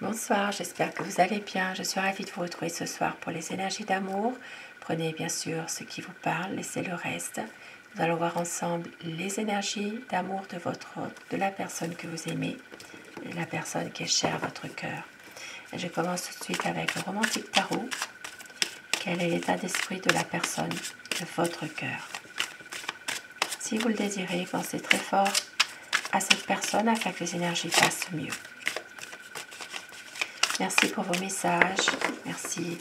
Bonsoir, j'espère que vous allez bien. Je suis ravie de vous retrouver ce soir pour les énergies d'amour. Prenez bien sûr ce qui vous parle, laissez le reste. Nous allons voir ensemble les énergies d'amour de la personne que vous aimez, et la personne qui est chère à votre cœur. Et je commence tout de suite avec le romantique tarot. Quel est l'état d'esprit de la personne de votre cœur? Si vous le désirez, pensez très fort à cette personne afin que les énergies passent mieux. Merci pour vos messages, merci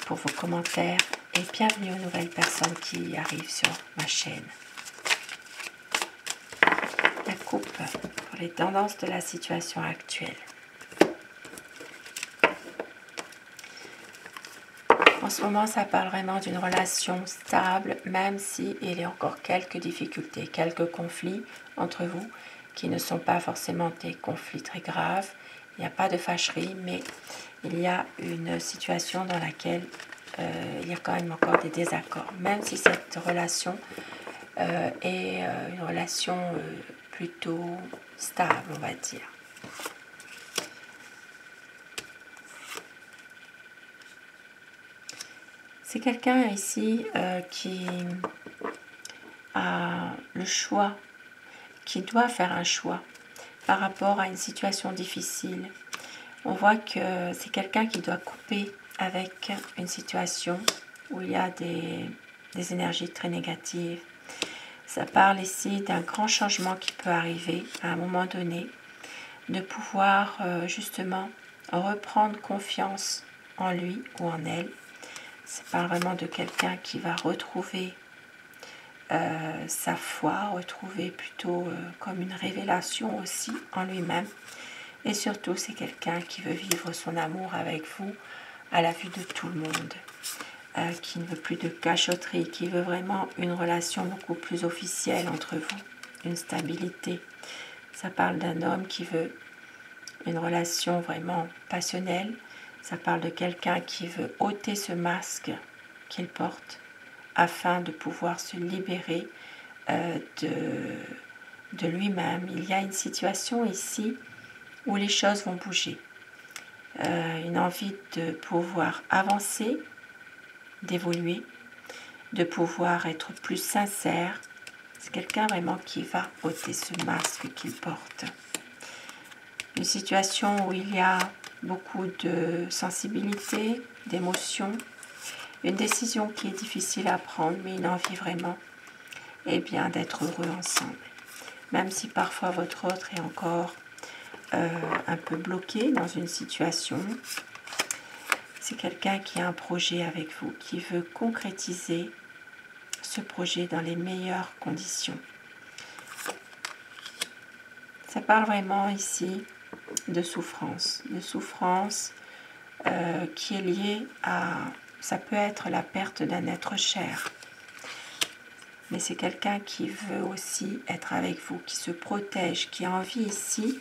pour vos commentaires et bienvenue aux nouvelles personnes qui arrivent sur ma chaîne. La coupe pour les tendances de la situation actuelle. En ce moment, ça parle vraiment d'une relation stable, même s'il y a encore quelques difficultés, quelques conflits entre vous qui ne sont pas forcément des conflits très graves. Il n'y a pas de fâcherie, mais il y a une situation dans laquelle il y a quand même encore des désaccords. Même si cette relation est une relation plutôt stable, on va dire. C'est quelqu'un ici qui a le choix, qui doit faire un choix par rapport à une situation difficile. On voit que c'est quelqu'un qui doit couper avec une situation où il y a des énergies très négatives. Ça parle ici d'un grand changement qui peut arriver à un moment donné, de pouvoir justement reprendre confiance en lui ou en elle. Ça parle vraiment de quelqu'un qui va retrouver sa foi, retrouver plutôt comme une révélation aussi en lui-même. Et surtout, c'est quelqu'un qui veut vivre son amour avec vous à la vue de tout le monde, qui ne veut plus de cachotterie, qui veut vraiment une relation beaucoup plus officielle entre vous, une stabilité. Ça parle d'un homme qui veut une relation vraiment passionnelle. Ça parle de quelqu'un qui veut ôter ce masque qu'il porte afin de pouvoir se libérer de lui-même. Il y a une situation ici où les choses vont bouger. Une envie de pouvoir avancer, d'évoluer, de pouvoir être plus sincère. C'est quelqu'un vraiment qui va ôter ce masque qu'il porte. Une situation où il y a beaucoup de sensibilité, d'émotion, une décision qui est difficile à prendre, mais une envie vraiment d'être heureux ensemble. Même si parfois votre autre est encore un peu bloqué dans une situation, c'est quelqu'un qui a un projet avec vous, qui veut concrétiser ce projet dans les meilleures conditions. Ça parle vraiment ici de souffrance qui est liée à, ça peut être la perte d'un être cher, mais c'est quelqu'un qui veut aussi être avec vous, qui se protège, qui a envie ici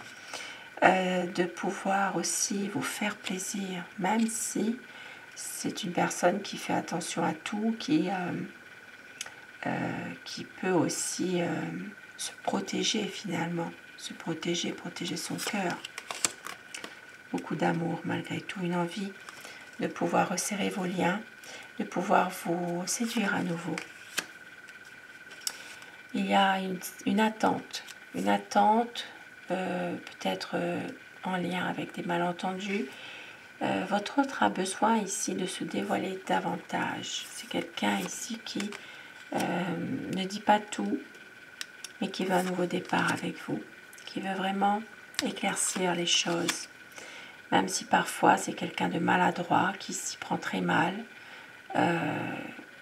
de pouvoir aussi vous faire plaisir, même si c'est une personne qui fait attention à tout, qui peut aussi se protéger finalement, se protéger son cœur. Beaucoup d'amour malgré tout, une envie de pouvoir resserrer vos liens, de pouvoir vous séduire à nouveau. Il y a une attente peut-être en lien avec des malentendus. Votre autre a besoin ici de se dévoiler davantage. C'est quelqu'un ici qui ne dit pas tout, mais qui veut un nouveau départ avec vous, qui veut vraiment éclaircir les choses. Même si parfois c'est quelqu'un de maladroit, qui s'y prend très mal,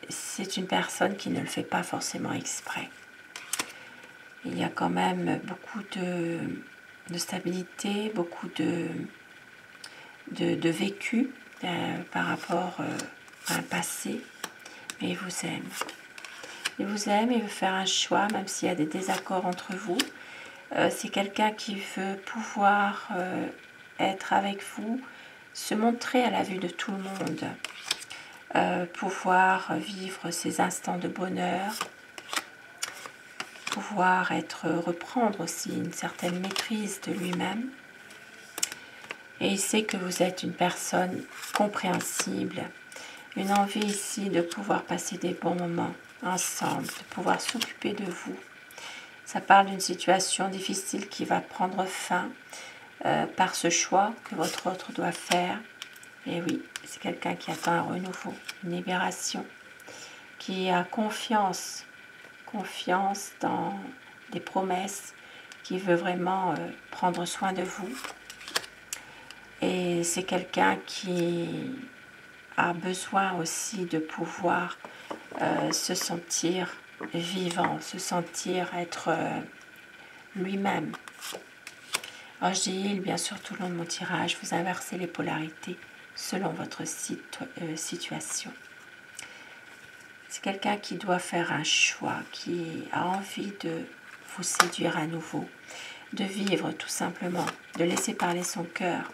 c'est une personne qui ne le fait pas forcément exprès. Il y a quand même beaucoup de stabilité, beaucoup de vécu par rapport à un passé, mais il vous aime. Il vous aime, il veut faire un choix, même s'il y a des désaccords entre vous. C'est quelqu'un qui veut pouvoir être avec vous, se montrer à la vue de tout le monde, pouvoir vivre ces instants de bonheur, pouvoir reprendre aussi une certaine maîtrise de lui-même. Et il sait que vous êtes une personne compréhensible. Une envie ici de pouvoir passer des bons moments ensemble, de pouvoir s'occuper de vous. Ça parle d'une situation difficile qui va prendre fin par ce choix que votre autre doit faire. Et oui, c'est quelqu'un qui attend un renouveau, une libération, qui a confiance dans des promesses, qui veut vraiment prendre soin de vous. Et c'est quelqu'un qui a besoin aussi de pouvoir se sentir vivant, se sentir être lui-même. Alors je dis il, bien sûr, tout le long de mon tirage, vous inversez les polarités selon votre situation. C'est quelqu'un qui doit faire un choix, qui a envie de vous séduire à nouveau, de vivre tout simplement, de laisser parler son cœur.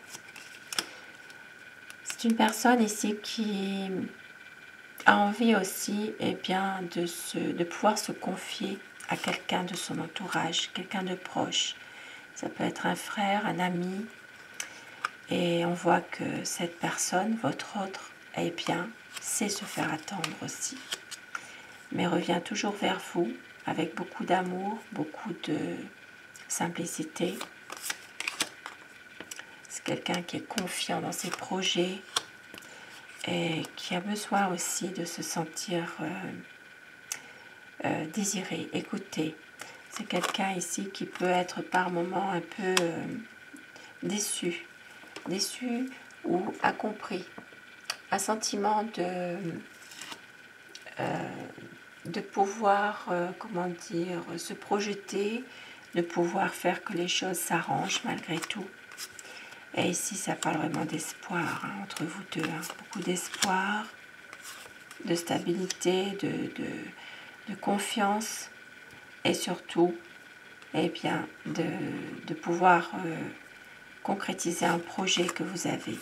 C'est une personne ici qui a envie aussi de pouvoir se confier à quelqu'un de son entourage, quelqu'un de proche. Ça peut être un frère, un ami. Et on voit que cette personne, votre autre, sait se faire attendre aussi. Mais revient toujours vers vous avec beaucoup d'amour, beaucoup de simplicité. C'est quelqu'un qui est confiant dans ses projets et qui a besoin aussi de se sentir désiré, écouté. C'est quelqu'un ici qui peut être par moments un peu déçu ou incompris. Un sentiment de pouvoir, se projeter, de pouvoir faire que les choses s'arrangent malgré tout. Et ici, ça parle vraiment d'espoir entre vous deux. Beaucoup d'espoir, de stabilité, de confiance et surtout, de pouvoir concrétiser un projet que vous avez.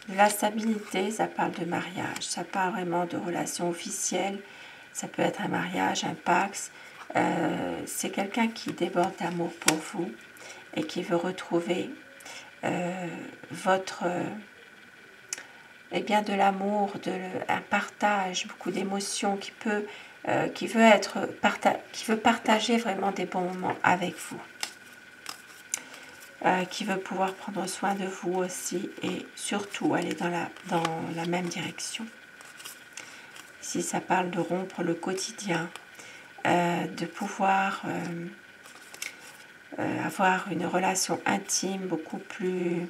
La stabilité, ça parle de mariage, ça parle vraiment de relations officielles, ça peut être un mariage, un pax. C'est quelqu'un qui déborde d'amour pour vous et qui veut retrouver de l'amour, un partage, beaucoup d'émotions, qui veut partager vraiment des bons moments avec vous. Qui veut pouvoir prendre soin de vous aussi et surtout aller dans la même direction. Ici, ça parle de rompre le quotidien, de pouvoir avoir une relation intime beaucoup plus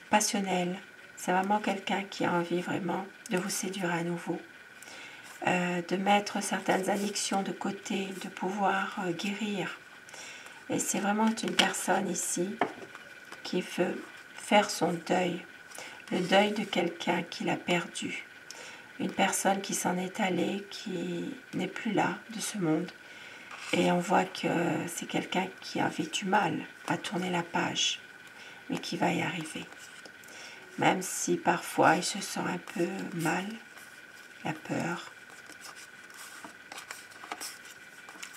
passionnelle. C'est vraiment quelqu'un qui a envie vraiment de vous séduire à nouveau, de mettre certaines addictions de côté, de pouvoir guérir. Et c'est vraiment une personne ici qui veut faire son deuil, le deuil de quelqu'un qu'il a perdu. Une personne qui s'en est allée, qui n'est plus là de ce monde. Et on voit que c'est quelqu'un qui avait du mal à tourner la page, mais qui va y arriver. Même si parfois il se sent un peu mal, la peur,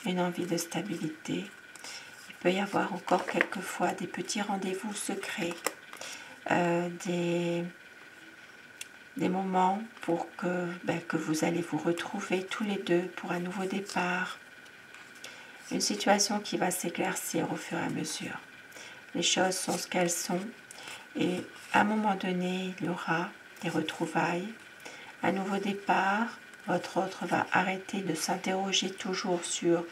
une envie de stabilité. Il peut y avoir encore quelquefois des petits rendez-vous secrets, des moments pour que vous allez vous retrouver tous les deux pour un nouveau départ. Une situation qui va s'éclaircir au fur et à mesure. Les choses sont ce qu'elles sont et à un moment donné, il y aura des retrouvailles, un nouveau départ. Votre autre va arrêter de s'interroger toujours sur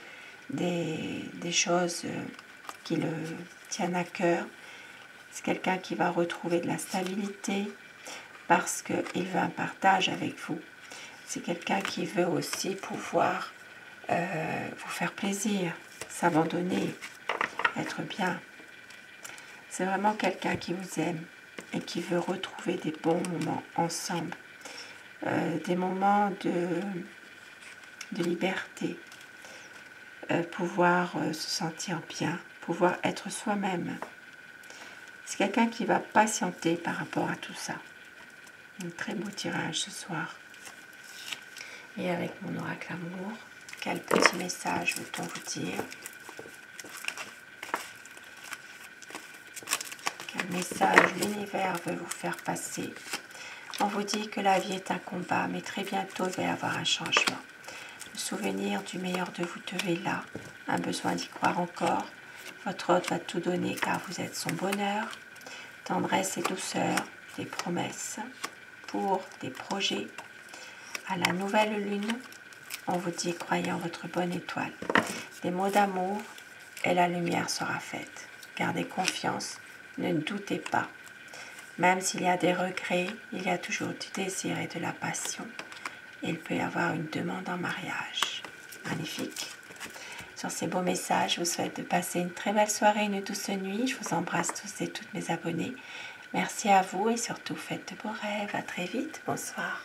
des choses qui le tiennent à cœur. C'est quelqu'un qui va retrouver de la stabilité parce qu'il veut un partage avec vous. C'est quelqu'un qui veut aussi pouvoir vous faire plaisir, s'abandonner, être bien. C'est vraiment quelqu'un qui vous aime et qui veut retrouver des bons moments ensemble, des moments de liberté, pouvoir se sentir bien, pouvoir être soi-même. C'est quelqu'un qui va patienter par rapport à tout ça. Un très beau tirage ce soir. Et avec mon oracle amour, Quel petit message veut-on vous dire? Quel message l'univers veut vous faire passer? On vous dit que la vie est un combat, mais très bientôt il va y avoir un changement. Le souvenir du meilleur de vous deux est là, un besoin d'y croire encore. Votre hôte va tout donner car vous êtes son bonheur, tendresse et douceur, des promesses pour des projets. À la nouvelle lune, on vous dit croyez en votre bonne étoile. Des mots d'amour et la lumière sera faite. Gardez confiance, ne doutez pas. Même s'il y a des regrets, il y a toujours du désir et de la passion. Il peut y avoir une demande en mariage. Magnifique. Sur ces beaux messages, je vous souhaite de passer une très belle soirée, une douce nuit. Je vous embrasse tous et toutes mes abonnés. Merci à vous et surtout faites de beaux rêves. À très vite. Bonsoir.